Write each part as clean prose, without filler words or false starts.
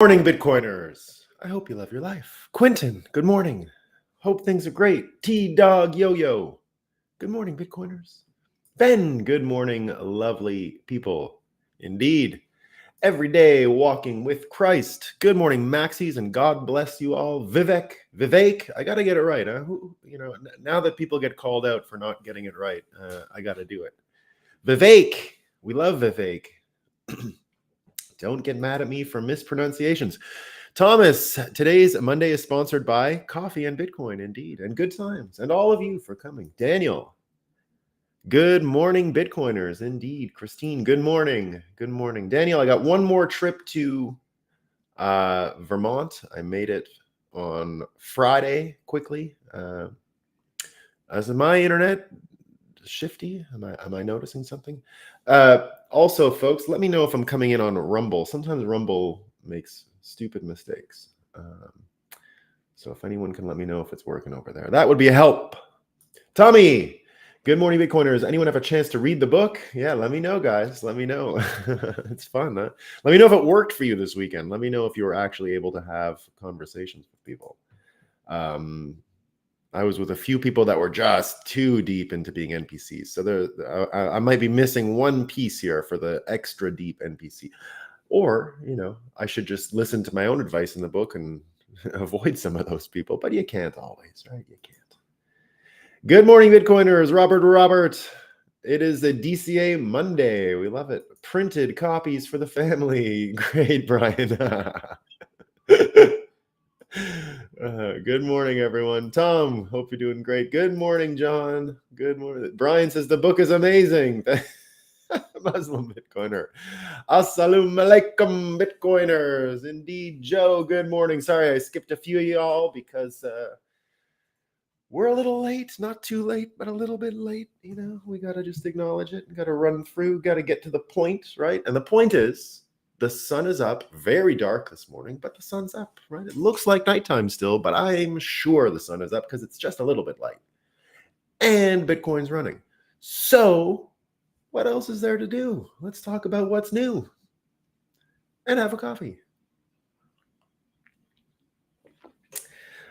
Morning, Bitcoiners. I hope you love your life. Quentin, good morning. Hope things are great. T-Dog Yo-Yo. Good morning, Bitcoiners. Ben, good morning, lovely people. Indeed. Every day walking with Christ. Good morning, Maxis, and God bless you all. Vivek, I got to get it right. Huh? Now that people get called out for not getting it right, I got to do it. Vivek, we love Vivek. Don't get mad at me for mispronunciations. Thomas, today's Monday is sponsored by Coffee and Bitcoin, indeed, and good times, and all of you for coming. Daniel, good morning, Bitcoiners, indeed. Christine, good morning. Good morning. Daniel, I got one more trip to Vermont. I made it on Friday quickly. Is my internet shifty? Am I noticing something? Also, folks, let me know if I'm coming in on Rumble. Sometimes Rumble makes stupid mistakes. So if anyone can let me know if it's working over there, that would be a help. Tommy, good morning, Bitcoiners. Anyone have a chance to read the book? Yeah, let me know, guys. Let me know. It's fun, huh? Let me know if it worked for you this weekend. Let me know if you were actually able to have conversations with people. I was with a few people that were just too deep into being NPCs. So I might be missing one piece here for the extra deep NPC. Or, I should just listen to my own advice in the book and avoid some of those people. But you can't always, right? You can't. Good morning, Bitcoiners. Robert. It is a DCA Monday. We love it. Printed copies for the family. Great, Brian. Good morning, everyone. Tom, hope you're doing great. Good morning, John. Good morning. Brian says the book is amazing. Muslim Bitcoiner. Assalamu alaikum, Bitcoiners. Indeed, Joe, good morning. Sorry, I skipped a few of y'all because we're a little late. Not too late, but a little bit late. We got to just acknowledge it. Got to run through, got to get to the point, right? And the point is, the sun is up, very dark this morning, but the sun's up, right? It looks like nighttime still, but I'm sure the sun is up because it's just a little bit light. And Bitcoin's running. So what else is there to do? Let's talk about what's new and have a coffee.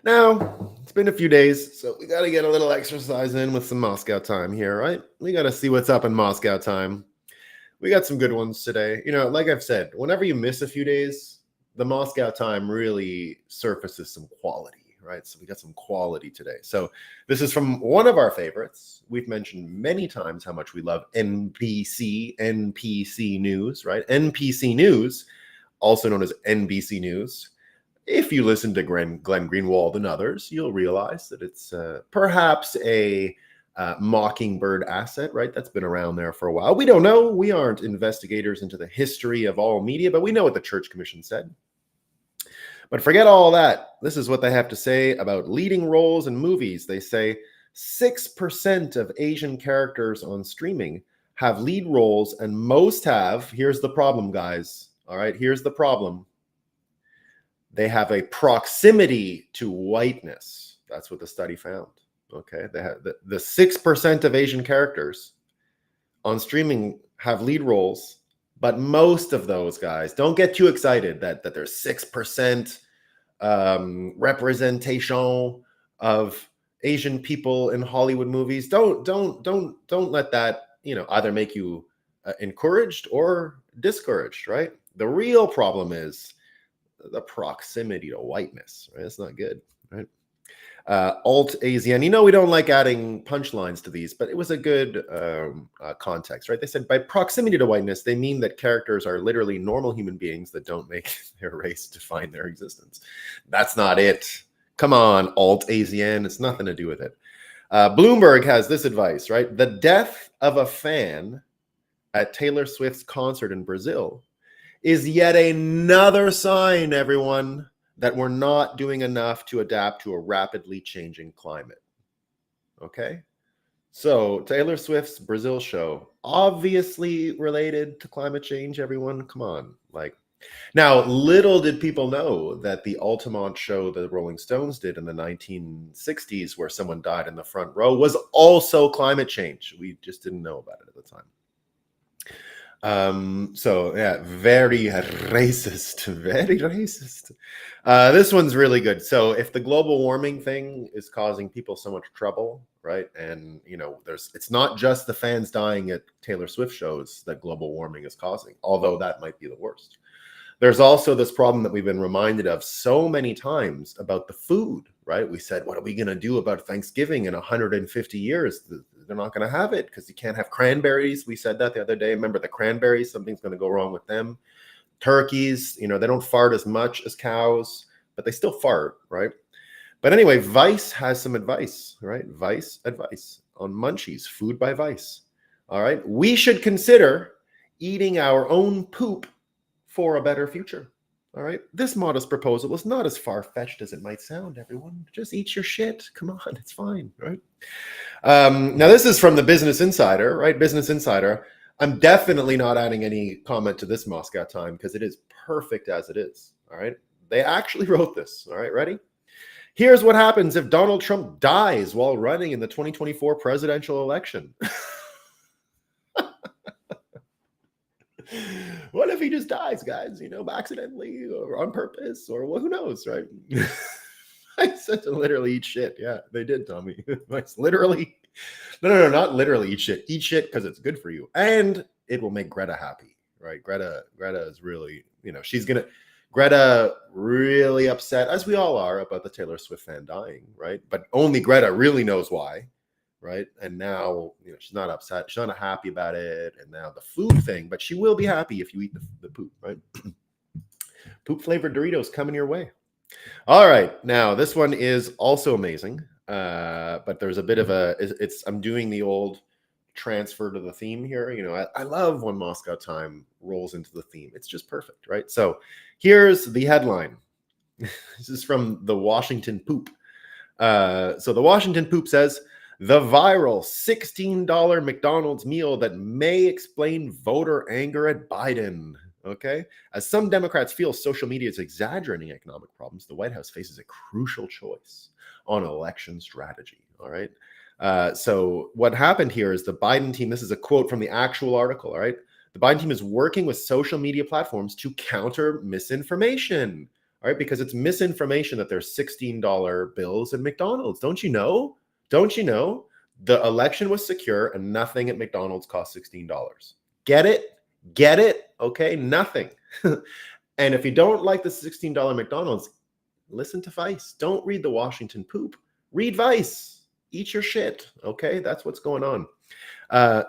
Now, it's been a few days, so we got to get a little exercise in with some Moscow time here, right? We got to see what's up in Moscow time. We got some good ones today. Like I've said, whenever you miss a few days, the Moscow time really surfaces some quality, right? So we got some quality today. So this is from one of our favorites. We've mentioned many times how much we love NPC News, right? NPC News, also known as NBC News. If you listen to Glenn Greenwald and others, you'll realize that it's perhaps a Mockingbird asset, right? That's been around there for a while. We don't know. We aren't investigators into the history of all media, but we know what the Church Commission said. But forget all that. This is what they have to say about leading roles in movies. They say 6% of Asian characters on streaming have lead roles, and most have, here's the problem, guys. All right, here's the problem. They have a proximity to whiteness. That's what the study found. Okay, they have the 6% of Asian characters on streaming have lead roles, but most of those guys, don't get too excited that there's 6% representation of Asian people in Hollywood movies. Don't let that either make you encouraged or discouraged, right? The real problem is the proximity to whiteness, right? It's not good, right? Alt AZN. We don't like adding punchlines to these, but it was a good context, right? They said by proximity to whiteness, they mean that characters are literally normal human beings that don't make their race define their existence. That's not it. Come on, Alt AZN. It's nothing to do with it. Bloomberg has this advice, right? The death of a fan at Taylor Swift's concert in Brazil is yet another sign, everyone, that we're not doing enough to adapt to a rapidly changing climate. Okay? So Taylor Swift's Brazil show, obviously related to climate change, everyone. Come on. Now, little did people know that the Altamont show the Rolling Stones did in the 1960s, where someone died in the front row, was also climate change. We just didn't know about it at the time. So yeah, very racist, very racist. This one's really good. So if the global warming thing is causing people so much trouble, right? And it's not just the fans dying at Taylor Swift shows that global warming is causing, although that might be the worst. There's also this problem that we've been reminded of so many times about the food, right? We said, what are we going to do about Thanksgiving in 150 years? They're not going to have it because you can't have cranberries. We said that the other day. Remember the cranberries? Something's going to go wrong with them. Turkeys, they don't fart as much as cows, but they still fart, right? But anyway, Vice has some advice, right? Vice advice on munchies, food by Vice. All right. We should consider eating our own poop for a better future. All right. This modest proposal is not as far-fetched as it might sound, everyone. Just eat your shit. Come on, it's fine, right? Now, this is from the Business Insider, right? Business Insider. I'm definitely not adding any comment to this Moscow time because it is perfect as it is, all right? They actually wrote this, all right? Ready? Here's what happens if Donald Trump dies while running in the 2024 presidential election. What if he just dies, guys? Accidentally or on purpose, or well, who knows, right? I said to literally eat shit. Yeah, they did, Tommy. It's literally, no, not literally eat shit. Eat shit because it's good for you, and it will make Greta happy, right? Greta is really, Greta really upset, as we all are, about the Taylor Swift fan dying, right? But only Greta really knows why. Right. And now, she's not upset. She's not happy about it. And now the food thing, but she will be happy if you eat the poop, right? Poop flavored Doritos coming your way. All right. Now, this one is also amazing. But there's a bit of I'm doing the old transfer to the theme here. I love when Moscow time rolls into the theme. It's just perfect. Right. So here's the headline. This is from the Washington Poop. So the Washington Poop says, the viral $16 McDonald's meal that may explain voter anger at Biden. Okay. As some Democrats feel social media is exaggerating economic problems, the White House faces a crucial choice on election strategy. All right. So what happened here is the Biden team, this is a quote from the actual article. All right. The Biden team is working with social media platforms to counter misinformation. All right. Because it's misinformation that there's $16 bills at McDonald's. Don't you know? The election was secure and nothing at McDonald's cost $16? Get it? Get it? Okay, nothing. And if you don't like the $16 McDonald's, listen to Vice. Don't read the Washington Poop. Read Vice. Eat your shit. Okay, that's what's going on.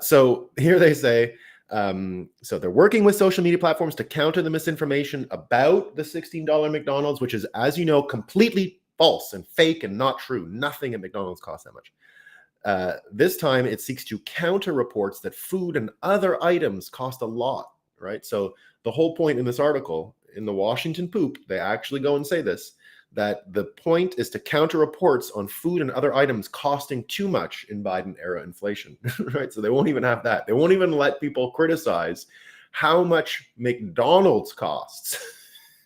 So here they say, so they're working with social media platforms to counter the misinformation about the $16 McDonald's, which is, as you know, completely false and fake and not true. Nothing at McDonald's costs that much. This time it seeks to counter reports that food and other items cost a lot, right? So the whole point in this article in the Washington Poop, they actually go and say this, that the point is to counter reports on food and other items costing too much in Biden era inflation, right? So they won't even have that. They won't even let people criticize how much McDonald's costs.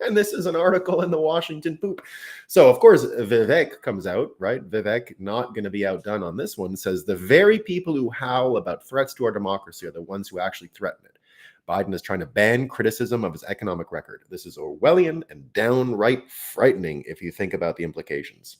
And this is an article in the Washington Poop. So, of course, Vivek comes out, right? Vivek, not going to be outdone on this one, says the very people who howl about threats to our democracy are the ones who actually threaten it. Biden is trying to ban criticism of his economic record. This is Orwellian and downright frightening if you think about the implications.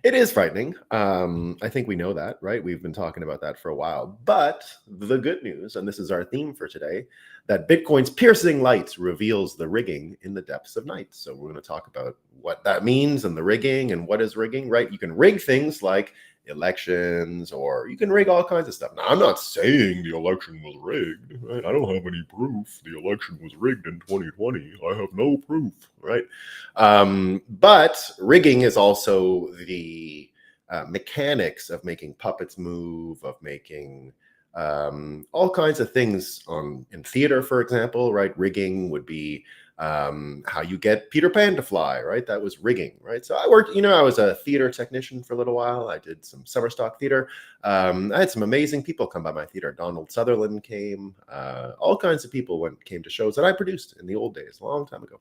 It is frightening. I think we know that, right? We've been talking about that for a while. But the good news, and this is our theme for today, that Bitcoin's piercing light reveals the rigging in the depths of night. So we're going to talk about what that means and the rigging and what is rigging, right? You can rig things like elections, or you can rig all kinds of stuff. Now, I'm not saying the election was rigged, right? I don't have any proof the election was rigged in 2020. I have no proof, right? But rigging is also the mechanics of making puppets move, of making all kinds of things in theater, for example, right? Rigging would be how you get Peter Pan to fly, right? That was rigging, right? So I worked, I was a theater technician for a little while. I did some summer stock theater. I had some amazing people come by my theater. Donald Sutherland came. All kinds of people came to shows that I produced in the old days, a long time ago.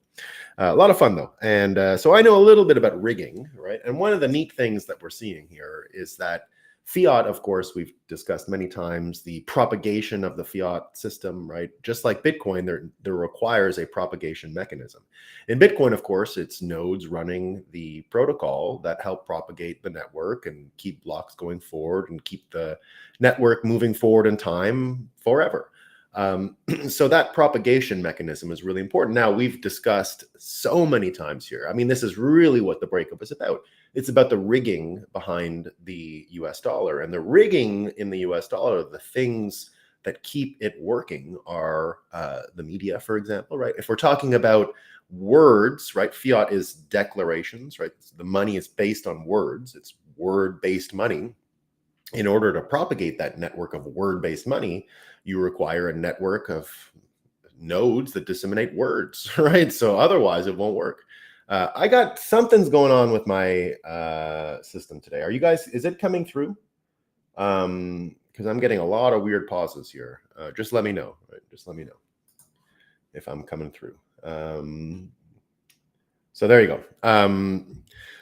A lot of fun, though. And so I know a little bit about rigging, right? And one of the neat things that we're seeing here is that Fiat, of course, we've discussed many times, the propagation of the fiat system, right? Just like Bitcoin, there requires a propagation mechanism. In Bitcoin, of course, it's nodes running the protocol that help propagate the network and keep blocks going forward and keep the network moving forward in time forever. So that propagation mechanism is really important. Now, we've discussed so many times here. I mean, this is really what the breakup is about. It's about the rigging behind the US dollar. And the rigging in the US dollar, the things that keep it working are the media, for example, right? If we're talking about words, right? Fiat is declarations, right? The money is based on words. It's word-based money. In order to propagate that network of word-based money, you require a network of nodes that disseminate words, right? So otherwise it won't work. I got something's going on with my system today. Are you guys, is it coming through? Because I'm getting a lot of weird pauses here. Just let me know, right? Just let me know if I'm coming through. So there you go.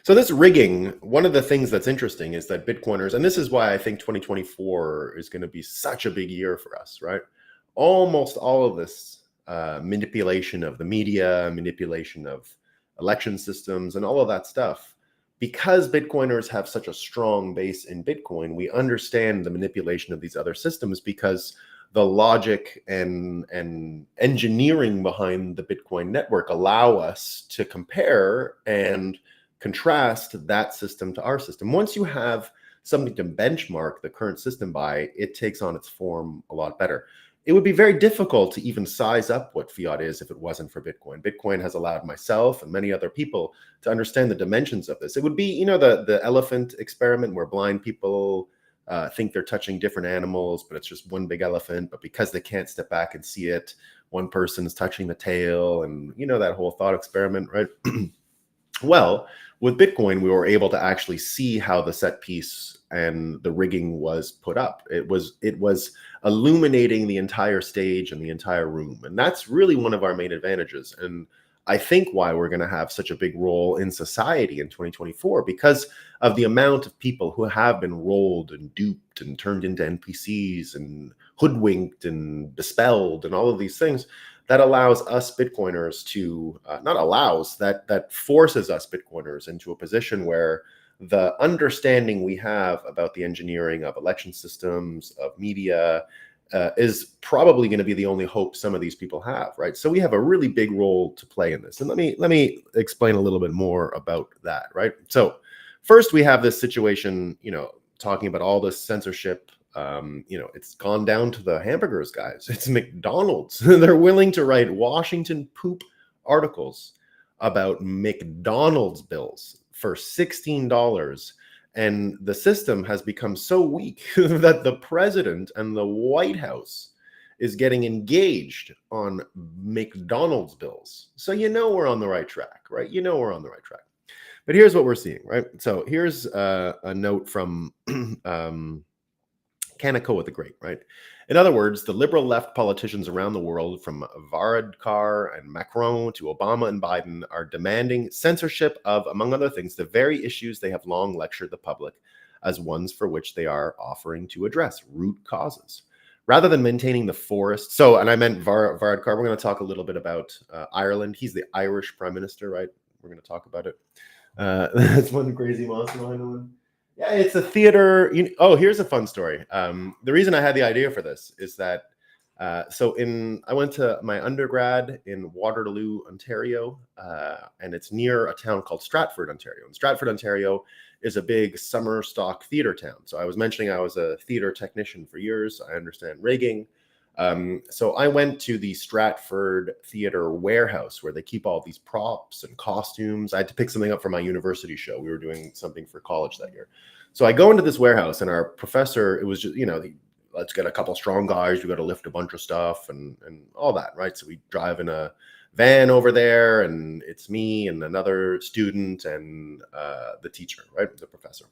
So this rigging, one of the things that's interesting is that Bitcoiners, and this is why I think 2024 is going to be such a big year for us, right? Almost all of this manipulation of the media, manipulation of election systems, and all of that stuff, because Bitcoiners have such a strong base in Bitcoin, we understand the manipulation of these other systems because the logic and engineering behind the Bitcoin network allow us to compare and contrast that system to our system. Once you have something to benchmark the current system by, it takes on its form a lot better. It would be very difficult to even size up what fiat is if it wasn't for Bitcoin. Bitcoin has allowed myself and many other people to understand the dimensions of this. It would be, you know, the elephant experiment where blind people think they're touching different animals, but it's just one big elephant. But because they can't step back and see it, one person is touching the tail, and you know that whole thought experiment, right? Well, with Bitcoin, we were able to actually see how the set piece and the rigging was put up. It was illuminating the entire stage and the entire room, and that's really one of our main advantages. And I think why we're going to have such a big role in society in 2024, because of the amount of people who have been rolled and duped and turned into NPCs and hoodwinked and bespelled and all of these things. That allows us Bitcoiners to, that forces us Bitcoiners into a position where the understanding we have about the engineering of election systems, of media, is probably going to be the only hope some of these people have, right? So we have a really big role to play in this. And let me explain a little bit more about that, right? So first we have this situation, you know, talking about all this censorship. You know, it's gone down to the hamburgers, guys. It's McDonald's. They're willing to write Washington poop articles about McDonald's bills for $16. And the system has become so weak that the president and the White House is getting engaged on McDonald's bills. So you know we're on the right track, right? You know we're on the right track. But here's what we're seeing, right? So here's a note from Kanakoa the Great, right? In other words, the liberal left politicians around the world, from Varadkar and Macron to Obama and Biden, are demanding censorship of, among other things, the very issues they have long lectured the public as ones for which they are offering to address root causes. Rather than maintaining the forest. So, and I meant Varadkar. We're going to talk a little bit about Ireland. He's the Irish prime minister, right? We're going to talk about it. That's one crazy monster behind the one. Yeah, it's a theater. Oh, here's a fun story. The reason I had the idea for this is that I went to my undergrad in Waterloo, Ontario, and it's near a town called Stratford, Ontario. And Stratford, Ontario is a big summer stock theater town. So I was mentioning I was a theater technician for years. I understand rigging. So I went to the Stratford Theater warehouse where they keep all these props and costumes. I had to pick something up for my university show. We were doing something for college that year. So I go into this warehouse, and our professor, it was just, you know, let's get a couple strong guys. We got to lift a bunch of stuff and all that, right? So we drive in a van over there, and it's me and another student and the teacher, right? The professor.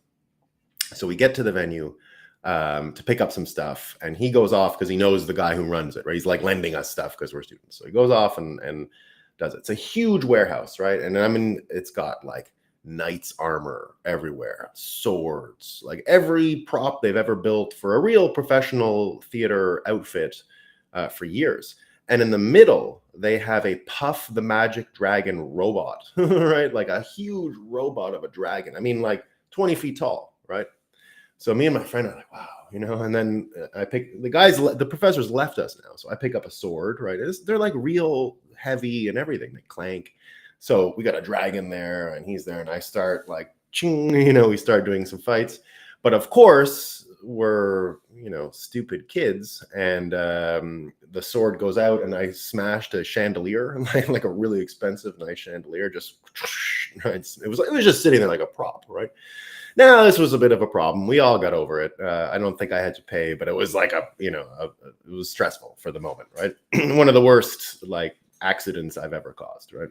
So we get to the venue to pick up some stuff, and he goes off because he knows the guy who runs it, right? He's like lending us stuff because we're students. So he goes off and does it. It's a huge warehouse, right? And it's got like knights armor everywhere, swords, like every prop they've ever built for a real professional theater outfit for years. And in the middle, they have a Puff the Magic Dragon robot, right? Like a huge robot of a dragon. I mean, like 20 feet tall, right? So me and my friend are like, wow, and then I pick the professors left us now. So I pick up a sword, right? They're like real heavy and everything. They clank. So we got a dragon there and he's there and I start like, ching, we start doing some fights. But of course, we're, stupid kids. And the sword goes out and I smashed a chandelier, like a really expensive, nice chandelier. Just, right? It was just sitting there like a prop, right? Now, this was a bit of a problem. We all got over it. I don't think I had to pay, but it was like it was stressful for the moment, right? One of the worst like accidents I've ever caused, right?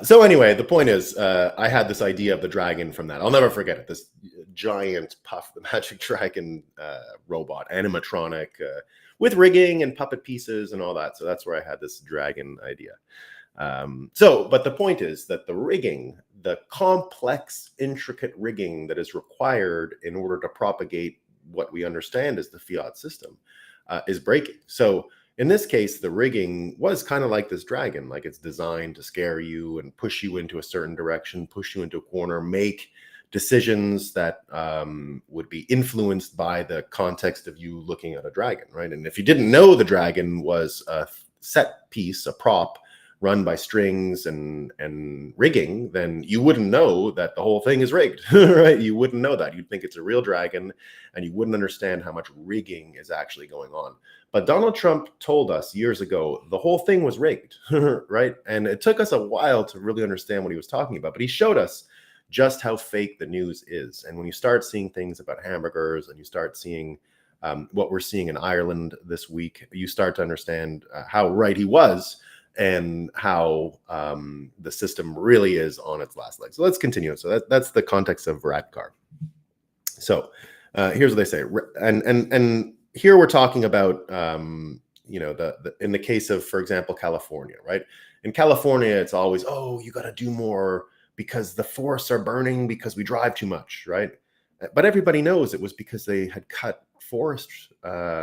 So anyway, the point is, I had this idea of the dragon from that. I'll never forget it. This giant Puff the Magic Dragon robot, animatronic, with rigging and puppet pieces and all that. So that's where I had this dragon idea. But the point is that the rigging, the complex, intricate rigging that is required in order to propagate what we understand as the fiat system, is breaking. So in this case, the rigging was kind of like this dragon, like it's designed to scare you and push you into a certain direction, push you into a corner, make decisions that would be influenced by the context of you looking at a dragon, right? And if you didn't know the dragon was a set piece, a prop, run by strings and rigging, then you wouldn't know that the whole thing is rigged, right? You wouldn't know that. You'd think it's a real dragon and you wouldn't understand how much rigging is actually going on. But Donald Trump told us years ago, the whole thing was rigged, right? And it took us a while to really understand what he was talking about, but he showed us just how fake the news is. And when you start seeing things about hamburgers and you start seeing what we're seeing in Ireland this week, you start to understand how right he was and how the system really is on its last leg. So let's continue. So that's the context of Radcar. So here's what they say. And here we're talking about, in the case of, for example, California, right? In California, it's always, oh, you got to do more because the forests are burning because we drive too much, right? But everybody knows it was because they had cut forest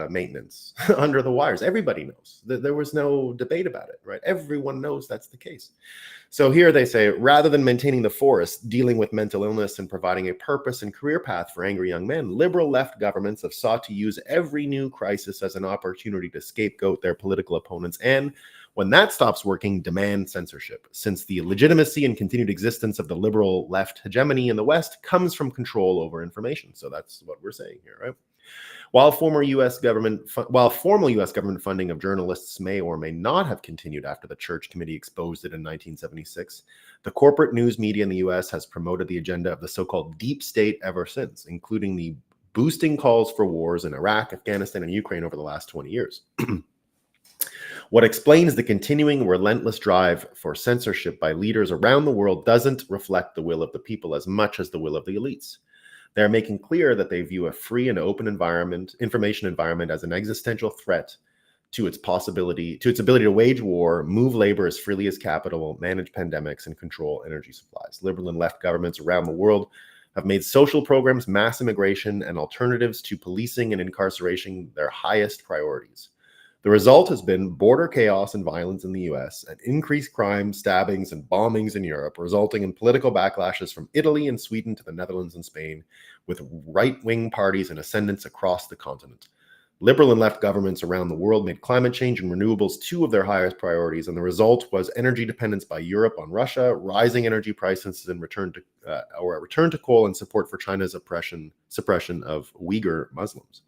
maintenance under the wires. Everybody knows. There was no debate about it, right? Everyone knows that's the case. So here they say, rather than maintaining the forest, dealing with mental illness and providing a purpose and career path for angry young men, liberal left governments have sought to use every new crisis as an opportunity to scapegoat their political opponents and, when that stops working, demand censorship, since the legitimacy and continued existence of the liberal left hegemony in the West comes from control over information. So that's what we're saying here, right? While formal U.S. government funding of journalists may or may not have continued after the Church Committee exposed it in 1976, the corporate news media in the U.S. has promoted the agenda of the so-called deep state ever since, including the boosting calls for wars in Iraq, Afghanistan, and Ukraine over the last 20 years. What explains the continuing relentless drive for censorship by leaders around the world doesn't reflect the will of the people as much as the will of the elites. They're making clear that they view a free and open information environment as an existential threat to its ability to wage war, move labor as freely as capital, manage pandemics, and control energy supplies. Liberal and left governments around the world have made social programs, mass immigration, and alternatives to policing and incarceration their highest priorities. The result has been border chaos and violence in the US and increased crime, stabbings, and bombings in Europe, resulting in political backlashes from Italy and Sweden to the Netherlands and Spain, with right-wing parties in ascendance across the continent. Liberal and left governments around the world made climate change and renewables two of their highest priorities, and the result was energy dependence by Europe on Russia, rising energy prices, and a return to coal, and support for China's suppression of Uyghur Muslims.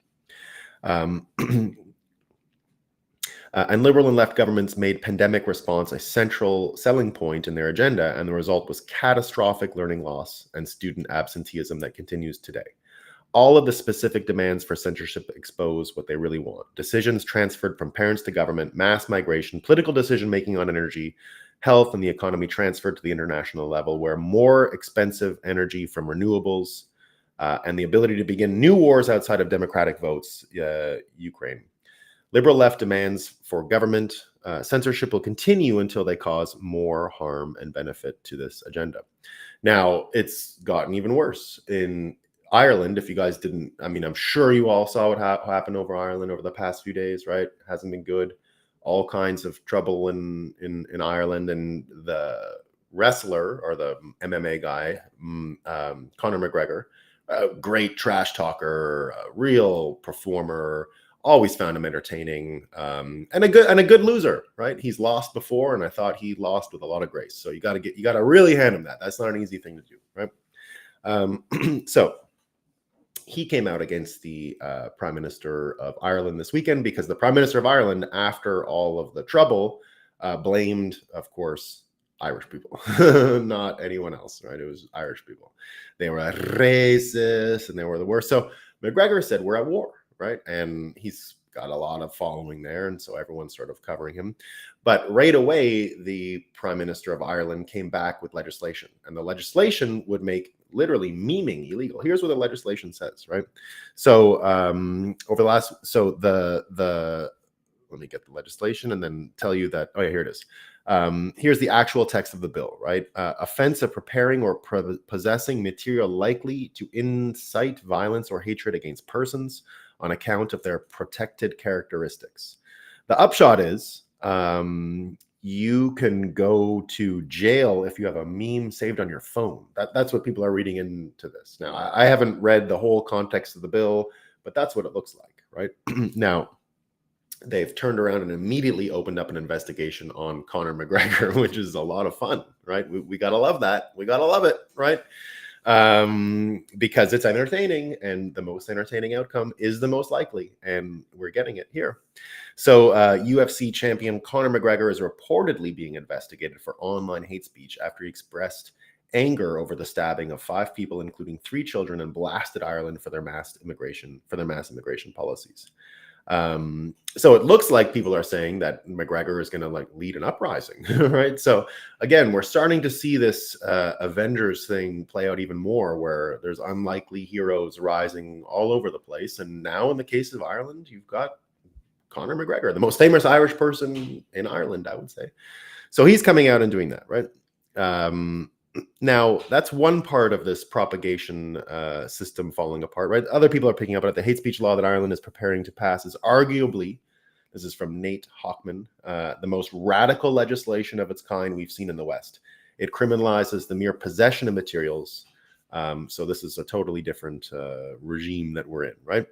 And liberal and left governments made pandemic response a central selling point in their agenda, and the result was catastrophic learning loss and student absenteeism that continues today. All of the specific demands for censorship expose what they really want. Decisions transferred from parents to government, mass migration, political decision-making on energy, health, and the economy transferred to the international level, where more expensive energy from renewables and the ability to begin new wars outside of democratic votes, Ukraine. Liberal left demands for government censorship will continue until they cause more harm and benefit to this agenda. Now, it's gotten even worse in Ireland. If you guys didn't, I mean, I'm sure you all saw what happened over Ireland over the past few days, right? Hasn't been good. All kinds of trouble in Ireland, and the wrestler or the MMA guy, Conor McGregor, a great trash talker, a real performer. Always found him entertaining, and a good loser, right? He's lost before, and I thought he lost with a lot of grace. So you got to really hand him that. That's not an easy thing to do, right? So he came out against the Prime Minister of Ireland this weekend because the Prime Minister of Ireland, after all of the trouble, blamed, of course, Irish people, not anyone else, right? It was Irish people. They were racist and they were the worst. So McGregor said, we're at war, right? And he's got a lot of following there. And so everyone's sort of covering him. But right away, the Prime Minister of Ireland came back with legislation. And the legislation would make literally memeing illegal. Here's what the legislation says, right? So over the last, so the let me get the legislation and then tell you that, oh yeah, here it is. Here's the actual text of the bill, right? Offense of preparing or possessing material likely to incite violence or hatred against persons on account of their protected characteristics. The upshot is you can go to jail if you have a meme saved on your phone. That's what people are reading into this. Now, I haven't read the whole context of the bill, but that's what it looks like, right? Now, they've turned around and immediately opened up an investigation on Conor McGregor, which is a lot of fun, right? We got to love that. We got to love it, right? Because it's entertaining, and the most entertaining outcome is the most likely, and we're getting it here. So UFC champion Conor McGregor is reportedly being investigated for online hate speech after he expressed anger over the stabbing of 5 people, including 3 children, and blasted Ireland for their mass immigration policies. So it looks like people are saying that McGregor is going to like lead an uprising, right? So again, we're starting to see this Avengers thing play out even more, where there's unlikely heroes rising all over the place. And now in the case of Ireland, you've got Conor McGregor, the most famous Irish person in Ireland, I would say. So he's coming out and doing that, right? Now, that's one part of this propagation system falling apart, right? Other people are picking up on it. The hate speech law that Ireland is preparing to pass is arguably, this is from Nate Hochman, the most radical legislation of its kind we've seen in the West. It criminalizes the mere possession of materials. So this is a totally different regime that we're in, right?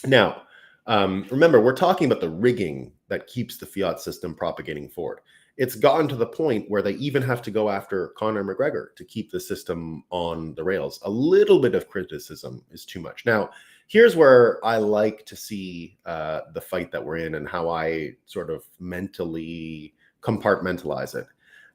Now, remember, we're talking about the rigging that keeps the fiat system propagating forward. It's gotten to the point where they even have to go after Conor McGregor to keep the system on the rails. A little bit of criticism is too much. Now, here's where I like to see the fight that we're in and how I sort of mentally compartmentalize it.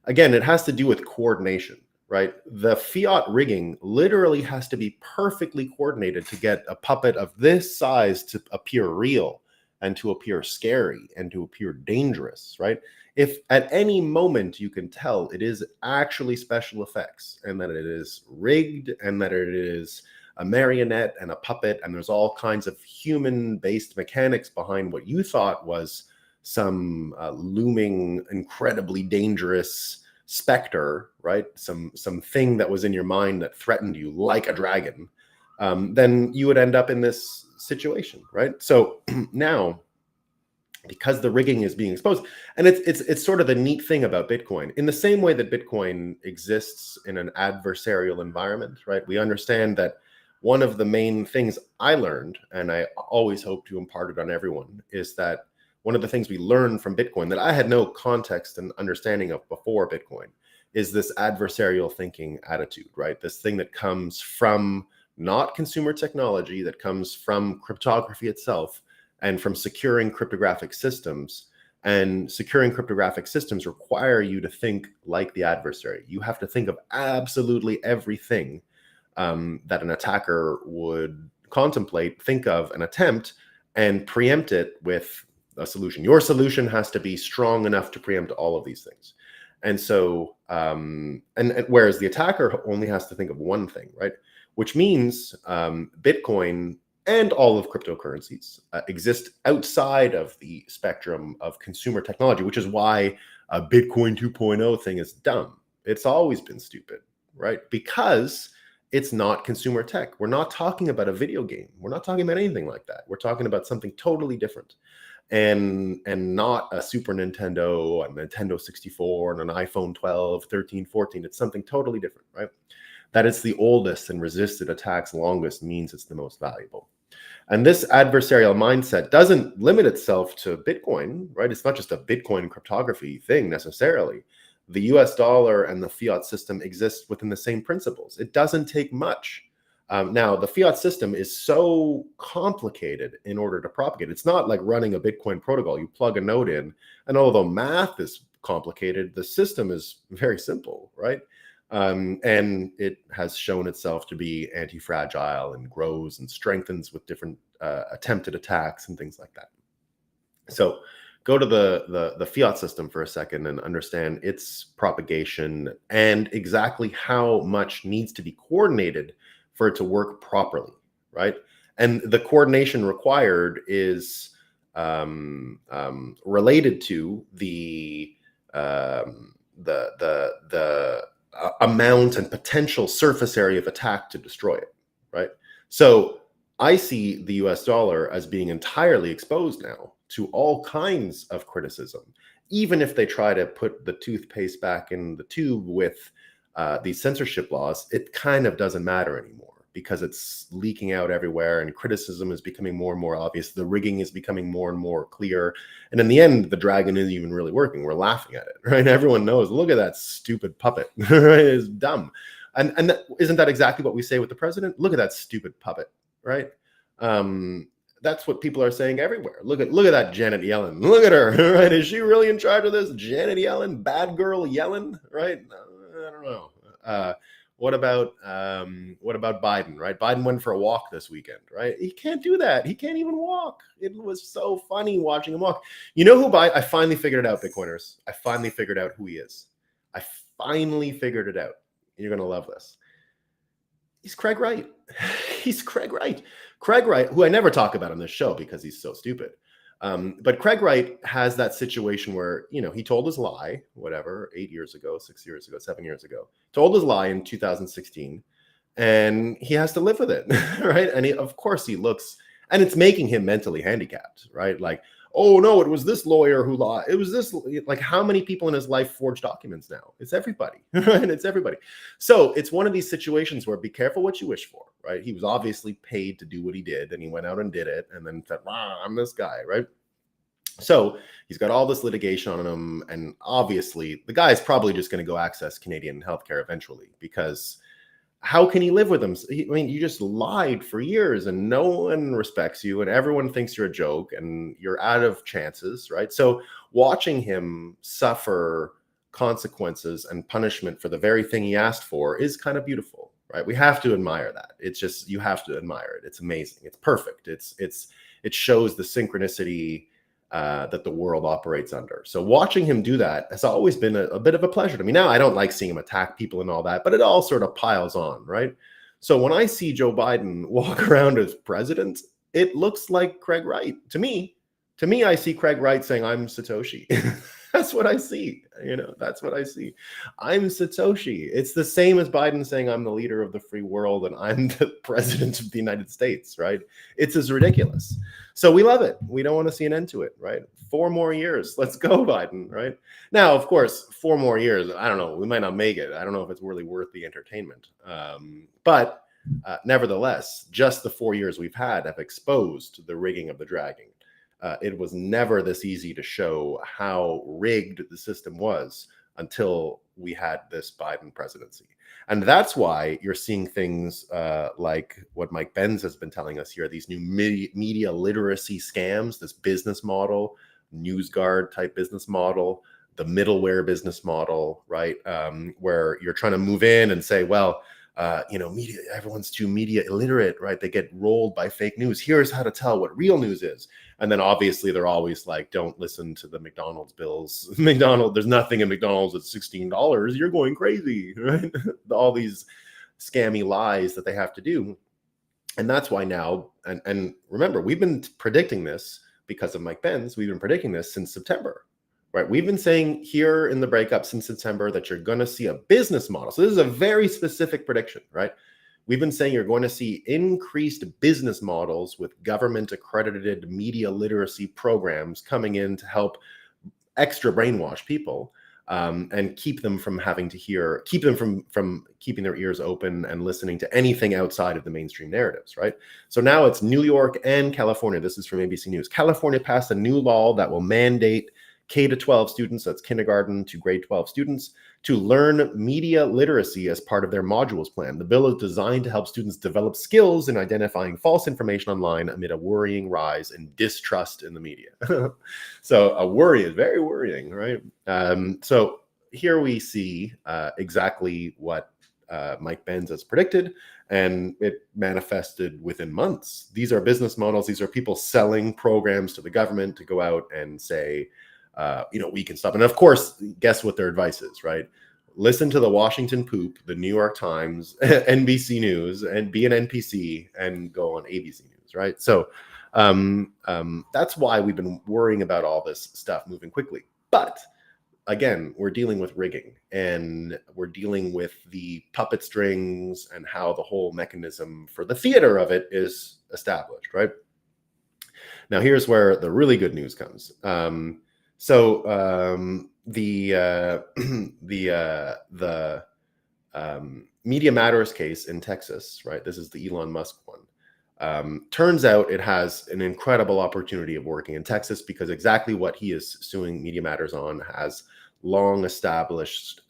Again, it has to do with coordination, right? The fiat rigging literally has to be perfectly coordinated to get a puppet of this size to appear real and to appear scary and to appear dangerous, right? If at any moment you can tell it is actually special effects and that it is rigged and that it is a marionette and a puppet and there's all kinds of human-based mechanics behind what you thought was some looming, incredibly dangerous specter, right? Some thing that was in your mind that threatened you like a dragon, then you would end up in this situation, right? So now, because the rigging is being exposed, and it's sort of the neat thing about Bitcoin, in the same way that Bitcoin exists in an adversarial environment, right? We understand that one of the main things I learned, and I always hope to impart it on everyone, is that one of the things we learned from Bitcoin that I had no context and understanding of before Bitcoin is this adversarial thinking attitude, right? This thing that comes from not consumer technology, that comes from cryptography itself and from securing cryptographic systems. And securing cryptographic systems require you to think like the adversary. You have to think of absolutely everything that an attacker would contemplate, think of, an attempt, and preempt it with a solution. Your solution has to be strong enough to preempt all of these things. And so, and whereas the attacker only has to think of one thing, right? Which means Bitcoin, and all of cryptocurrencies exist outside of the spectrum of consumer technology, which is why a Bitcoin 2.0 thing is dumb. It's always been stupid, right? Because it's not consumer tech. We're not talking about a video game. We're not talking about anything like that. We're talking about something totally different, and not a Super Nintendo, a Nintendo 64, and an iPhone 12, 13, 14. It's something totally different, right? That it's the oldest and resisted attacks longest means it's the most valuable. And this adversarial mindset doesn't limit itself to Bitcoin, right? It's not just a Bitcoin cryptography thing necessarily. The US dollar and the fiat system exist within the same principles. It doesn't take much. Now, the fiat system is so complicated in order to propagate. It's not like running a Bitcoin protocol. You plug a node in, and although math is complicated, the system is very simple, right? And it has shown itself to be anti-fragile and grows and strengthens with different attempted attacks and things like that. So go to the fiat system for a second and understand its propagation and exactly how much needs to be coordinated for it to work properly, right? And the coordination required is related to the amount and potential surface area of attack to destroy it, right? So I see the US dollar as being entirely exposed now to all kinds of criticism, even if they try to put the toothpaste back in the tube with these censorship laws. It kind of doesn't matter anymore because it's leaking out everywhere and criticism is becoming more and more obvious. The rigging is becoming more and more clear. And in the end, the dragon isn't even really working. We're laughing at it, right? Everyone knows, look at that stupid puppet, right? It's dumb. And isn't that exactly what we say with the president? Look at that stupid puppet, right? That's what people are saying everywhere. Look at that Janet Yellen. Look at her, right? Is she really in charge of this? Janet Yellen, bad girl Yellen, right? I don't know. What about Biden, right? Biden went for a walk this weekend, right? He can't do that. He can't even walk. It was so funny watching him walk. You know who I finally figured it out, Bitcoiners. I finally figured out who he is. I finally figured it out. You're going to love this. He's Craig Wright. He's Craig Wright. Craig Wright, who I never talk about on this show because he's so stupid. But Craig Wright has that situation where, he told his lie, whatever, 8 years ago, 6 years ago, 7 years ago, told his lie in 2016, and he has to live with it, right? And of course he looks, and it's making him mentally handicapped, right? Like, oh no, it was this lawyer who lied. It was this, like, how many people in his life forge documents now? It's everybody, right? It's everybody. So it's one of these situations where be careful what you wish for, right? He was obviously paid to do what he did, and he went out and did it, and then said, I'm this guy, right? So he's got all this litigation on him, and obviously the guy is probably just going to go access Canadian healthcare eventually, because how can he live with him? You just lied for years and no one respects you and everyone thinks you're a joke and you're out of chances, right? So watching him suffer consequences and punishment for the very thing he asked for is kind of beautiful, right? We have to admire that. It's just, you have to admire it. It's amazing. It's perfect. It shows the synchronicity that the world operates under. So watching him do that has always been a bit of a pleasure to me. Now, I don't like seeing him attack people and all that, but it all sort of piles on, right? So when I see Joe Biden walk around as president, it looks like Craig Wright. To me, I see Craig Wright saying, I'm Satoshi. That's what I see. That's what I see. I'm Satoshi. It's the same as Biden saying I'm the leader of the free world and I'm the president of the United States, right? It's as ridiculous. So we love it. We don't want to see an end to it, right? 4 more years. Let's go, Biden, right? Now, of course, 4 more years. I don't know. We might not make it. I don't know if it's really worth the entertainment. But nevertheless, just the 4 years we've had have exposed the rigging of the dragon. It was never this easy to show how rigged the system was until we had this Biden presidency. And that's why you're seeing things like what Mike Benz has been telling us here, these new media literacy scams, this business model, NewsGuard type business model, the middleware business model, right? Where you're trying to move in and say, well, media, everyone's too media illiterate, right? They get rolled by fake news. Here's how to tell what real news is. And then obviously they're always like, don't listen to the McDonald's bills. There's nothing in McDonald's at $16. You're going crazy, right? All these scammy lies that they have to do. And that's why now, and remember, we've been predicting this because of Mike Benz. We've been predicting this since September, right? We've been saying here in the breakup since September that you're going to see a business model. So this is a very specific prediction, right? We've been saying you're going to see increased business models with government accredited media literacy programs coming in to help extra brainwash people, and keep them from having to hear, keep them from keeping their ears open and listening to anything outside of the mainstream narratives, right? So now it's New York and California. This is from ABC News. California passed a new law that will mandate K to 12 students, that's kindergarten to grade 12 students, to learn media literacy as part of their modules plan. The bill is designed to help students develop skills in identifying false information online amid a worrying rise in distrust in the media. So a worry is very worrying, right? So here we see exactly what Mike Benz has predicted, and it manifested within months. These are business models. These are people selling programs to the government to go out and say, we can stop. And of course, guess what their advice is, right? Listen to the Washington Poop, the New York Times, NBC News, and be an NPC and go on ABC News, right? So that's why we've been worrying about all this stuff moving quickly. But again, we're dealing with rigging, and we're dealing with the puppet strings and how the whole mechanism for the theater of it is established, right? Now, here's where the really good news comes. The Media Matters case in Texas, right? This is the Elon Musk one. Turns out it has an incredible opportunity of working in Texas because exactly what he is suing Media Matters on has long established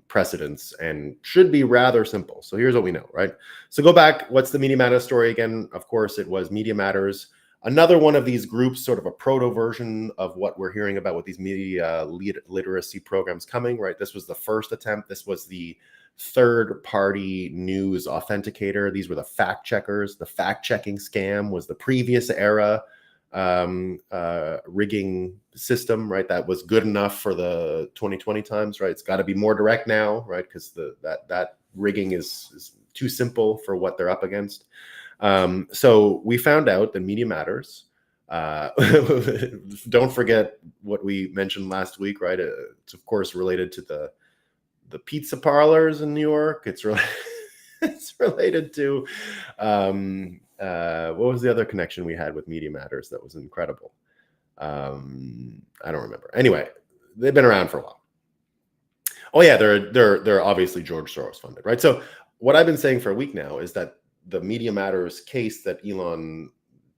precedents and should be rather simple. So here's what we know, right? So go back. What's the Media Matters story again? Of course, it was Media Matters. Another one of these groups, sort of a proto version of what we're hearing about with these media literacy programs coming, right? This was the first attempt. This was the third-party news authenticator. These were the fact checkers. The fact-checking scam was the previous era rigging system, right? That was good enough for the 2020 times, right? It's got to be more direct now, right? Because that rigging is too simple for what they're up against. So we found out that Media Matters. Don't forget what we mentioned last week, right? It's of course related to the pizza parlors in New York. It's related to what was the other connection we had with Media Matters that was incredible? I don't remember. Anyway, they've been around for a while. Oh yeah, they're obviously George Soros funded, right? So what I've been saying for a week now is that the Media Matters case that Elon,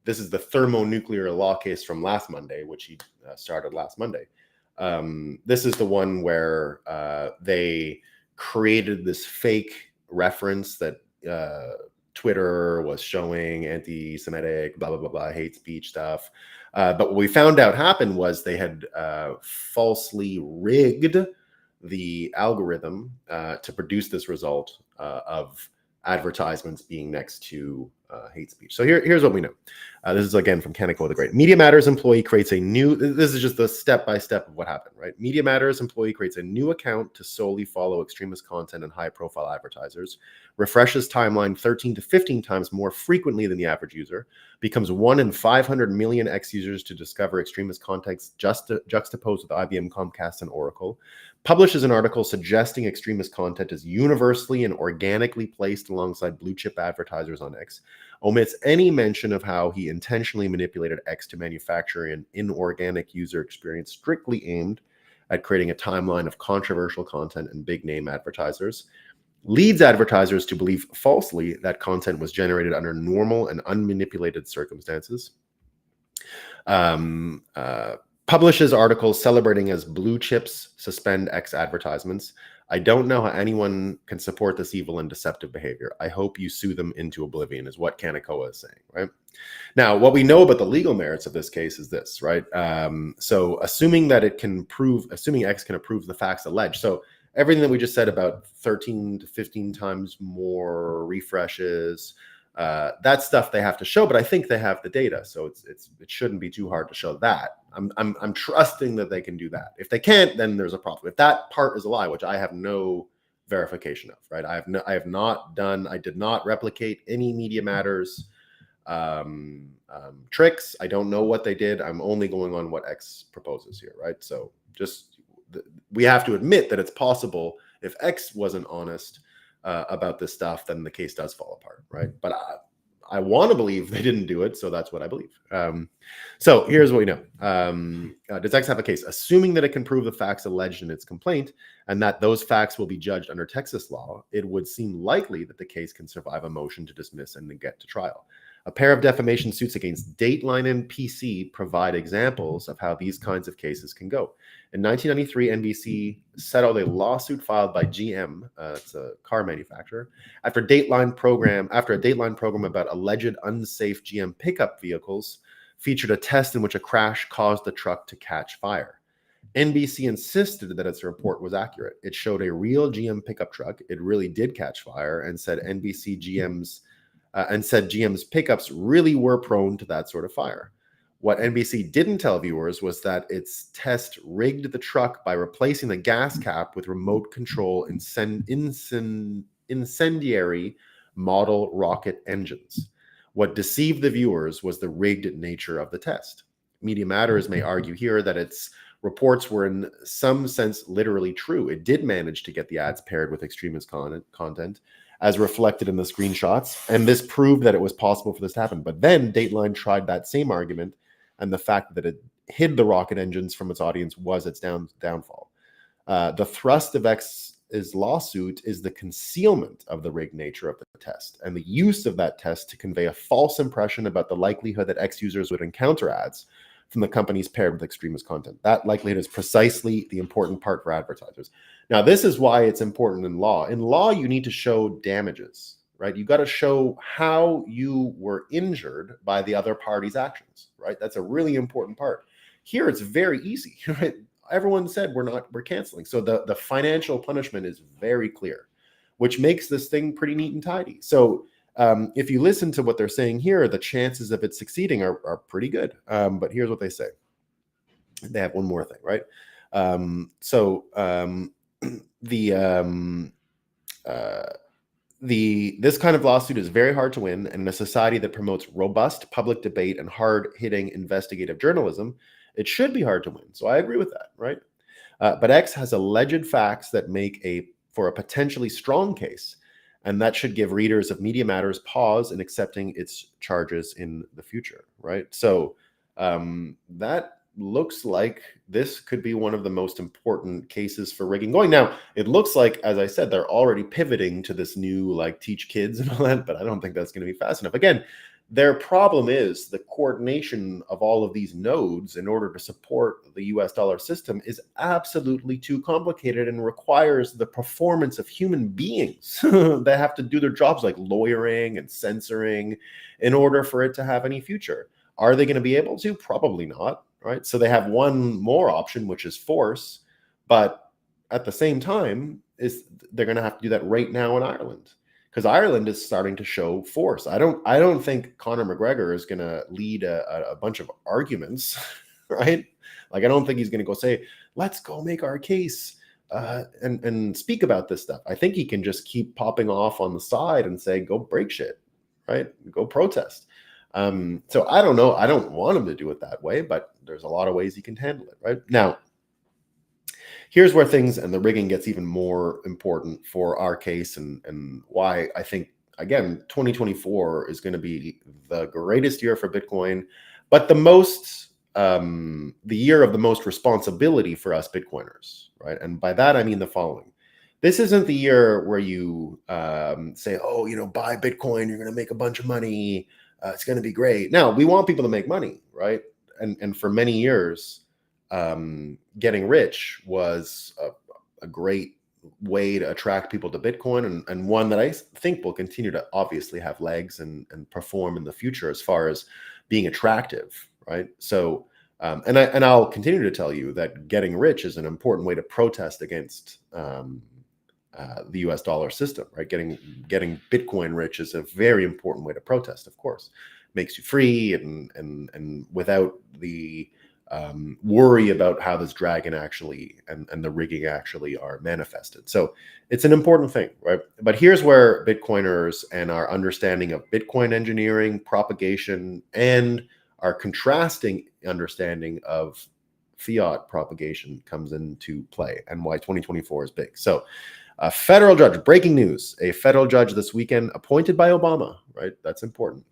this is the thermonuclear law case from last Monday, which he started last Monday. This is the one where they created this fake reference that Twitter was showing anti-Semitic, blah, blah, blah, blah, hate speech stuff. But what we found out happened was they had falsely rigged the algorithm to produce this result of advertisements being next to hate speech. So here's what we know. This is again from Kaneko the Great. Media Matters employee creates a new, this is just the step-by-step of what happened, right? Media Matters employee creates a new account to solely follow extremist content and high-profile advertisers, refreshes timeline 13 to 15 times more frequently than the average user, becomes 1 in 500 million X-users to discover extremist context juxtaposed with IBM, Comcast, and Oracle, publishes an article suggesting extremist content is universally and organically placed alongside blue-chip advertisers on X, omits any mention of how he intentionally manipulated X to manufacture an inorganic user experience strictly aimed at creating a timeline of controversial content and big-name advertisers, leads advertisers to believe falsely that content was generated under normal and unmanipulated circumstances, publishes articles celebrating as blue chips suspend X advertisements. I don't know how anyone can support this evil and deceptive behavior. I hope you sue them into oblivion, is what Kanekoa is saying, right? Now, what we know about the legal merits of this case is this, right? So assuming that it can prove, assuming X can approve the facts alleged. So everything that we just said about 13 to 15 times more refreshes, that stuff they have to show, but I think they have the data, so it shouldn't be too hard to show that. I'm trusting that they can do that. If they can't, then there's a problem. If that part is a lie, which I have no verification of, right? I did not replicate any Media Matters tricks. I don't know what they did. I'm only going on what X proposes here, right? So we have to admit that it's possible if X wasn't honest about this stuff, then the case does fall apart, right? But I want to believe they didn't do it, so that's what I believe. So here's what we know. Does X have a case? Assuming that it can prove the facts alleged in its complaint and that those facts will be judged under Texas law, it would seem likely that the case can survive a motion to dismiss and get to trial. A pair of defamation suits against Dateline and PC provide examples of how these kinds of cases can go. In 1993, NBC settled a lawsuit filed by GM, it's a car manufacturer, after a Dateline program about alleged unsafe GM pickup vehicles featured a test in which a crash caused the truck to catch fire. NBC insisted that its report was accurate. It showed a real GM pickup truck. It really did catch fire, and said GM's pickups really were prone to that sort of fire. What NBC didn't tell viewers was that its test rigged the truck by replacing the gas cap with remote control incendiary model rocket engines. What deceived the viewers was the rigged nature of the test. Media Matters may argue here that its reports were in some sense literally true. It did manage to get the ads paired with extremist content, as reflected in the screenshots, and this proved that it was possible for this to happen. But then Dateline tried that same argument, and the fact that it hid the rocket engines from its audience was its downfall. The thrust of X's lawsuit is the concealment of the rigged nature of the test and the use of that test to convey a false impression about the likelihood that X users would encounter ads from the companies paired with extremist content. That likelihood is precisely the important part for advertisers. Now, this is why it's important in law. In law, you need to show damages, right? You got to show how you were injured by the other party's actions, right? That's a really important part. Here, it's very easy, right? Everyone said we're canceling. So the financial punishment is very clear, which makes this thing pretty neat and tidy. So if you listen to what they're saying here, the chances of it succeeding are pretty good. But here's what they say. They have one more thing, right? This kind of lawsuit is very hard to win, and in a society that promotes robust public debate and hard-hitting investigative journalism, it should be hard to win. So I agree with that, right? But X has alleged facts that make for a potentially strong case, and that should give readers of Media Matters pause in accepting its charges in the future, right? So that looks like this could be one of the most important cases for rigging going. Now, it looks like, as I said, they're already pivoting to this new, like, teach kids and all that, but I don't think that's going to be fast enough. Again, their problem is the coordination of all of these nodes in order to support the US dollar system is absolutely too complicated and requires the performance of human beings that have to do their jobs like lawyering and censoring in order for it to have any future. Are they going to be able to? Probably not, right? So they have one more option, which is force, but at the same time, they're going to have to do that right now in Ireland, because Ireland is starting to show force. I don't think Conor McGregor is going to lead a bunch of arguments, right? Like, I don't think he's going to go say, let's go make our case and speak about this stuff. I think he can just keep popping off on the side and say, go break shit, right? Go protest. So I don't know. I don't want him to do it that way, but there's a lot of ways he can handle it, right? Now, here's where things and the rigging gets even more important for our case, and why I think, again, 2024 is going to be the greatest year for Bitcoin, but the year of the most responsibility for us Bitcoiners, right? And by that, I mean the following. This isn't the year where you say, oh, buy Bitcoin, you're going to make a bunch of money. It's going to be great. Now, we want people to make money, right? And for many years, getting rich was a great way to attract people to Bitcoin, and one that I think will continue to obviously have legs and perform in the future as far as being attractive, right? So, and I'll continue to tell you that getting rich is an important way to protest against the US dollar system, right? Getting Bitcoin rich is a very important way to protest, of course. Makes you free, and without the worry about how this dragon actually and the rigging actually are manifested. So it's an important thing, right? But here's where Bitcoiners and our understanding of Bitcoin engineering, propagation, and our contrasting understanding of fiat propagation comes into play, and why 2024 is big. So a federal judge, breaking news, a federal judge this weekend appointed by Obama, right? That's important.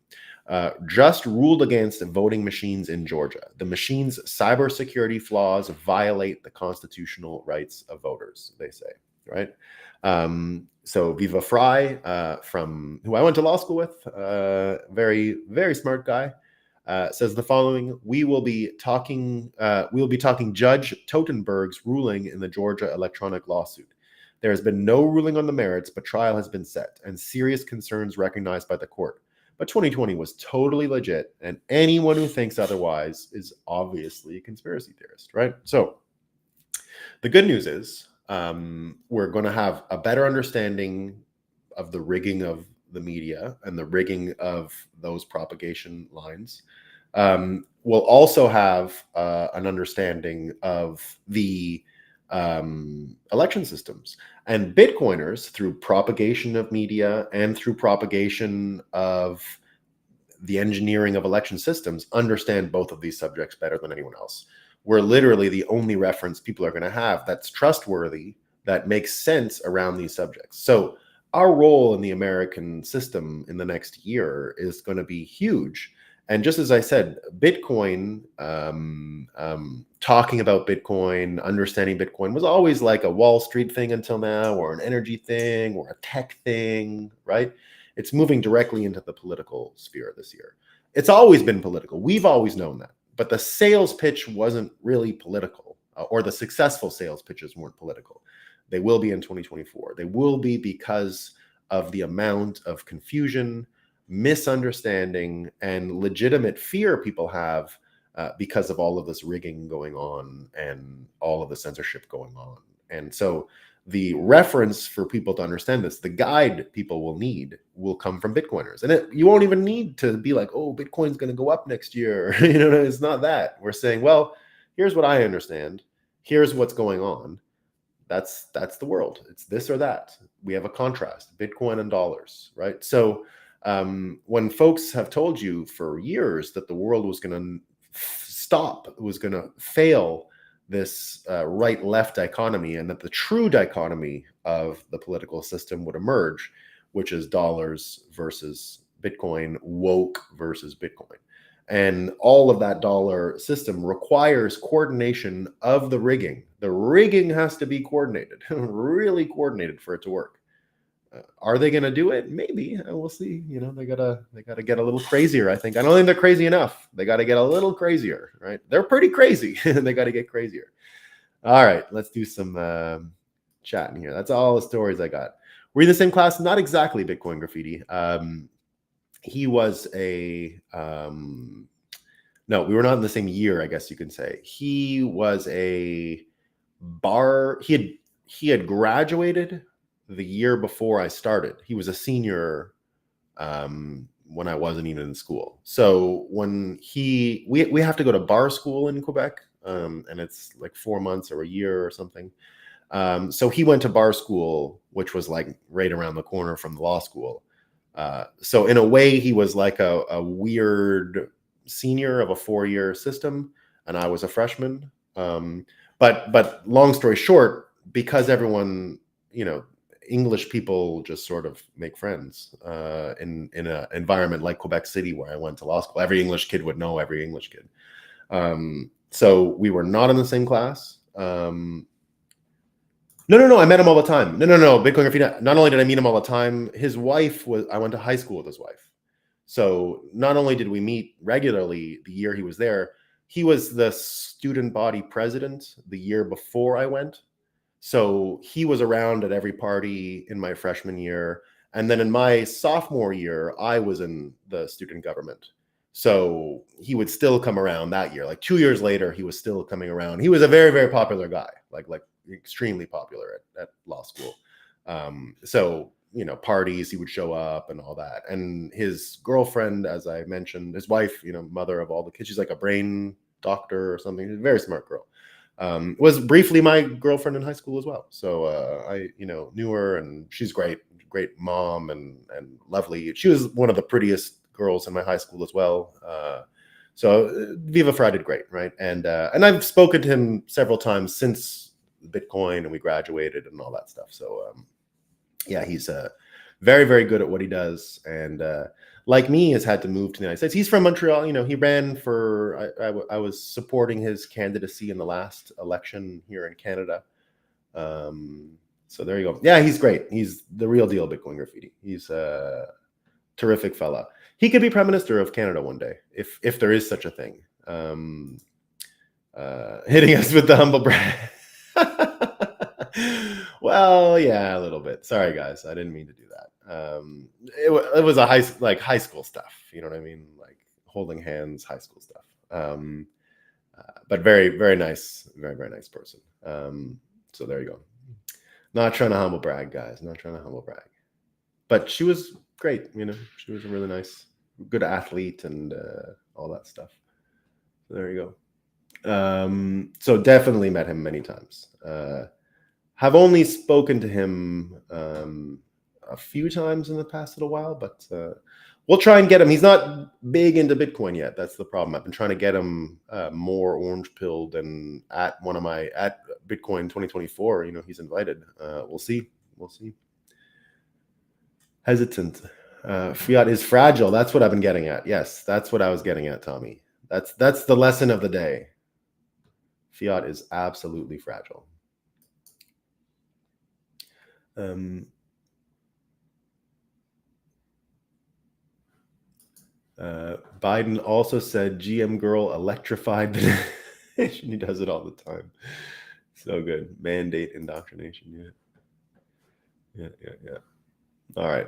Just ruled against voting machines in Georgia. The machine's cybersecurity flaws violate the constitutional rights of voters, they say, right? So Viva Fry, from who I went to law school with, very, very smart guy, says the following: We will be talking Judge Totenberg's ruling in the Georgia electronic lawsuit. There has been no ruling on the merits, but trial has been set and serious concerns recognized by the court. But 2020 was totally legit, and anyone who thinks otherwise is obviously a conspiracy theorist, right? So the good news is we're going to have a better understanding of the rigging of the media and the rigging of those propagation lines. We'll also have an understanding of the election systems, and Bitcoiners, through propagation of media and through propagation of the engineering of election systems, understand both of these subjects better than anyone else. We're literally the only reference people are going to have that's trustworthy, that makes sense around these subjects. So our role in the American system in the next year is going to be huge. And just as I said, Bitcoin, talking about Bitcoin, understanding Bitcoin was always like a Wall Street thing until now, or an energy thing, or a tech thing, right? It's moving directly into the political sphere this year. It's always been political. We've always known that. But the sales pitch wasn't really political, or the successful sales pitches weren't political. They will be in 2024. They will be because of the amount of confusion, misunderstanding, and legitimate fear people have because of all of this rigging going on and all of the censorship going on. And so the reference for people to understand this, the guide people will need, will come from Bitcoiners. And you won't even need to be like, oh, Bitcoin's going to go up next year. It's not that. We're saying, well, here's what I understand. Here's what's going on. That's the world. It's this or that. We have a contrast, Bitcoin and dollars, right? So when folks have told you for years that the world was going to stop, was going to fail this right-left dichotomy, and that the true dichotomy of the political system would emerge, which is dollars versus Bitcoin, woke versus Bitcoin. And all of that dollar system requires coordination of the rigging. The rigging has to be coordinated, really coordinated for it to work. Are they going to do it? Maybe. We'll see. They gotta get a little crazier. I think. I don't think they're crazy enough. They got to get a little crazier, right? They're pretty crazy. They got to get crazier. All right, let's do some chatting here. That's all the stories I got. We're in the same class, not exactly Bitcoin Graffiti. He was no, we were not in the same year, I guess you can say. He was he had graduated the year before I started. He was a senior when I wasn't even in school. So when we have to go to bar school in Quebec, and it's like 4 months or a year or something. So he went to bar school, which was like right around the corner from the law school. So in a way, he was like a weird senior of a 4-year system, and I was a freshman. But long story short, because everyone, English people just sort of make friends in an environment like Quebec City, where I went to law school. Every English kid would know every English kid. So we were not in the same class. No, I met him all the time. No. Bitcoin Graffiti. Not only did I meet him all the time, his wife I went to high school with his wife. So not only did we meet regularly the year he was there, he was the student body president the year before I went. So he was around at every party in my freshman year. And then in my sophomore year, I was in the student government. So he would still come around that year. Like 2 years later, he was still coming around. He was a very, very popular guy, like extremely popular at law school. So, parties, he would show up and all that. And his girlfriend, as I mentioned, his wife, mother of all the kids, she's like a brain doctor or something. Very smart girl. Was briefly my girlfriend in high school as well. So I, knew her, and she's great mom and lovely. She was one of the prettiest girls in my high school as well. So Viva Frei did great, right? And I've spoken to him several times since Bitcoin and we graduated and all that stuff. So yeah, he's very, very good at what he does, and like me, has had to move to the United States. He's from Montreal. He ran for. I was supporting his candidacy in the last election here in Canada. So there you go. Yeah, he's great. He's the real deal, Bitcoin Graffiti. He's a terrific fella. He could be Prime Minister of Canada one day, if there is such a thing. Hitting us with the humble brag. Well, yeah, a little bit. Sorry, guys, I didn't mean to do that. It was a high school stuff. You know what I mean? Like holding hands, high school stuff. But very, very nice, very, very nice person. So there you go. Not trying to humble brag, guys. Not trying to humble brag. But she was great. She was a really nice, good athlete and all that stuff. So there you go. So definitely met him many times. Have only spoken to him a few times in the past little while, but we'll try and get him. He's not big into Bitcoin yet. That's the problem. I've been trying to get him more orange pilled, and at Bitcoin 2024, he's invited. We'll see. Hesitant. Fiat is fragile. That's what I've been getting at. Yes, that's what I was getting at, Tommy. That's the lesson of the day. Fiat is absolutely fragile. Biden also said GM girl electrified. He does it all the time. So good. Mandate indoctrination. Yeah. All right.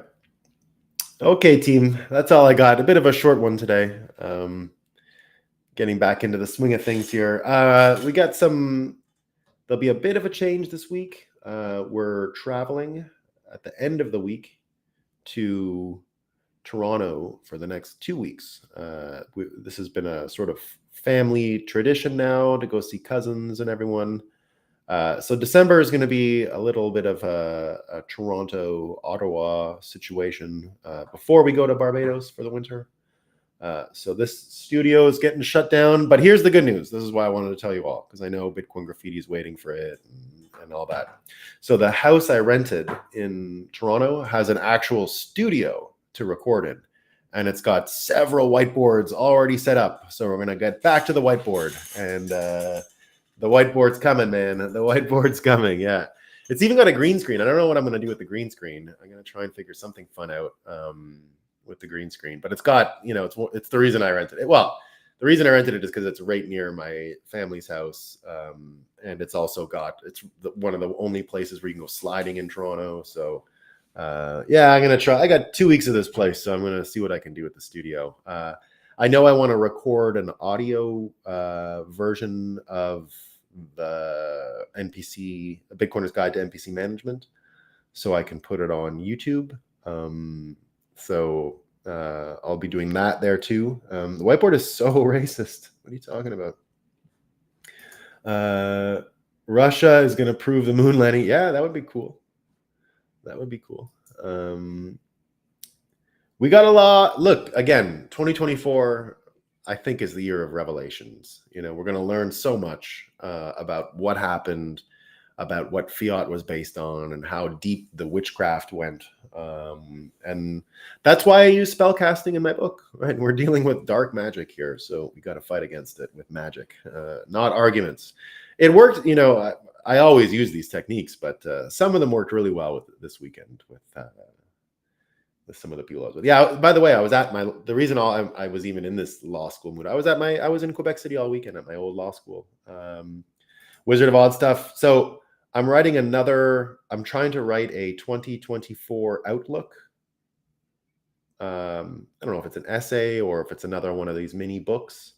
Okay, team. That's all I got. A bit of a short one today. Getting back into the swing of things here. We got there'll be a bit of a change this week. We're traveling at the end of the week to Toronto for the next 2 weeks. This has been a sort of family tradition now to go see cousins and everyone. So December is going to be a little bit of a Toronto, Ottawa situation before we go to Barbados for the winter. So this studio is getting shut down, but here's the good news. This is why I wanted to tell you all, because I know Bitcoin Graffiti is waiting for it and all that. So the house I rented in Toronto has an actual studio to record in, and it's got several whiteboards already set up. So we're going to get back to the whiteboard, and the whiteboard's coming, man. The whiteboard's coming. Yeah. It's even got a green screen. I don't know what I'm going to do with the green screen. I'm going to try and figure something fun out with the green screen, but it's got, it's the reason I rented it. Well, the reason I rented it is because it's right near my family's house. And it's also it's one of the only places where you can go sliding in Toronto. So yeah, I'm going to try. I got 2 weeks of this place, so I'm going to see what I can do with the studio. I know I want to record an audio version of the NPC, Bitcoiner's Guide to NPC Management, so I can put it on YouTube. So I'll be doing that there too. The whiteboard is so racist. What are you talking about? Russia is going to prove the moon landing. Yeah, that would be cool. We got a lot. Look, again, 2024, I think, is the year of revelations. We're going to learn so much about what happened, about what fiat was based on, and how deep the witchcraft went. And that's why I use spellcasting in my book, right? We're dealing with dark magic here, so we got to fight against it with magic, not arguments. It worked, I always use these techniques, but some of them worked really well this weekend with some of the people I was with. Yeah, by the way, I was at the reason I was even in this law school mood, I was in Quebec City all weekend at my old law school. Wizard of Oz stuff. So I'm trying to write a 2024 outlook. I don't know if it's an essay or if it's another one of these mini books.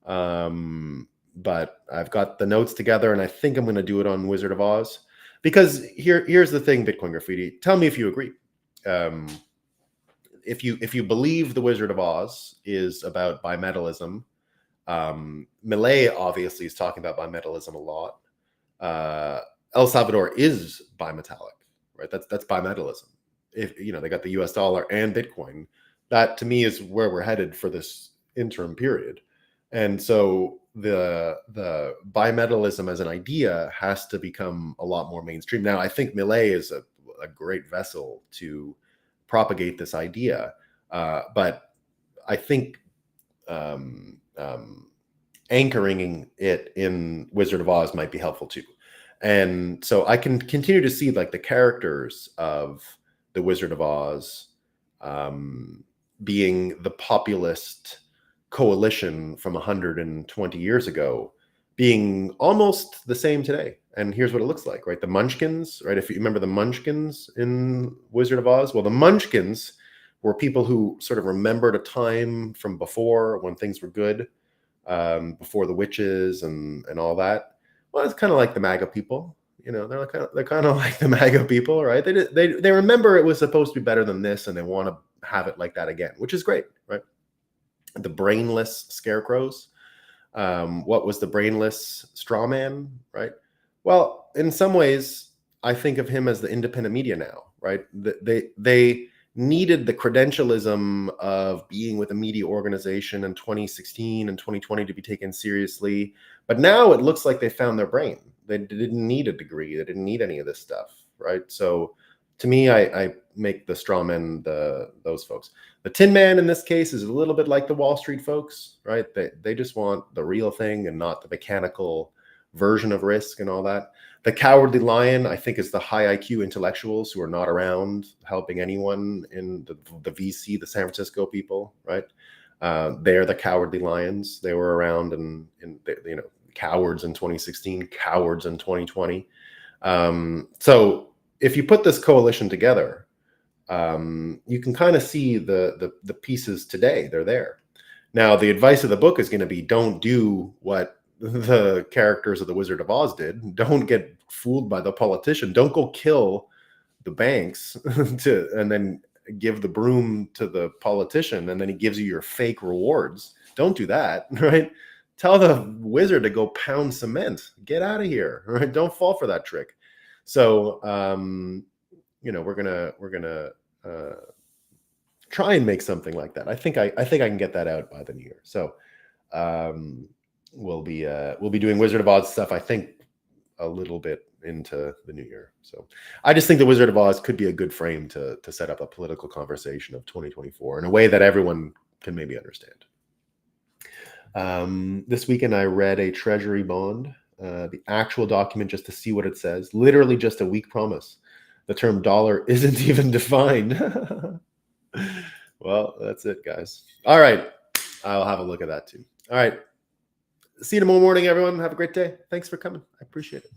But I've got the notes together, and I think I'm going to do it on Wizard of Oz, because here's the thing, Bitcoin Graffiti. Tell me if you agree. If you believe the Wizard of Oz is about bimetallism, Millet obviously is talking about bimetallism a lot. El Salvador is bimetallic, right? That's bimetallism. If they got the US dollar and Bitcoin, that to me is where we're headed for this interim period. And so the bimetallism as an idea has to become a lot more mainstream. Now, I think Millet is a great vessel to propagate this idea, but I think anchoring it in Wizard of Oz might be helpful too. And so I can continue to see like the characters of the Wizard of Oz being the populist coalition from 120 years ago being almost the same today. And here's what it looks like, right? The Munchkins, right? If you remember the Munchkins in Wizard of Oz, well, the Munchkins were people who sort of remembered a time from before when things were good, before the witches and all that. Well, it's kind of like the MAGA people. They're kind of like the MAGA people, right? They remember it was supposed to be better than this, and they want to have it like that again, which is great, right? The brainless scarecrows. What was the brainless straw man, right? Well, in some ways, I think of him as the independent media now, right? They needed the credentialism of being with a media organization in 2016 and 2020 to be taken seriously. But now it looks like they found their brain. They didn't need a degree. They didn't need any of this stuff, right? So to me, I make the straw men those folks. The Tin Man in this case is a little bit like the Wall Street folks, right? They just want the real thing and not the mechanical version of risk and all that. The Cowardly Lion, I think, is the high IQ intellectuals who are not around helping anyone in the VC, the San Francisco people, right? They're the Cowardly Lions. They were around in cowards in 2016, cowards in 2020. So if you put this coalition together, you can kind of see the pieces today. They're there. Now, the advice of the book is going to be, don't do what the characters of the Wizard of Oz did. Don't get fooled by the politician. Don't go kill the banks and then give the broom to the politician, and then he gives you your fake rewards. Don't do that, right? Tell the wizard to go pound cement. Get out of here, right? Don't fall for that trick. So, we're gonna try and make something like that. I think I can get that out by the new year. So, we'll be doing Wizard of Oz stuff, I think, a little bit into the new year. So I just think the Wizard of Oz could be a good frame to set up a political conversation of 2024 in a way that everyone can maybe understand. This weekend I read a treasury bond, the actual document, just to see what it says. Literally just a weak promise. The term dollar isn't even defined. Well, that's it, guys. All right. I'll have a look at that too. All right. See you tomorrow morning, everyone. Have a great day. Thanks for coming. I appreciate it.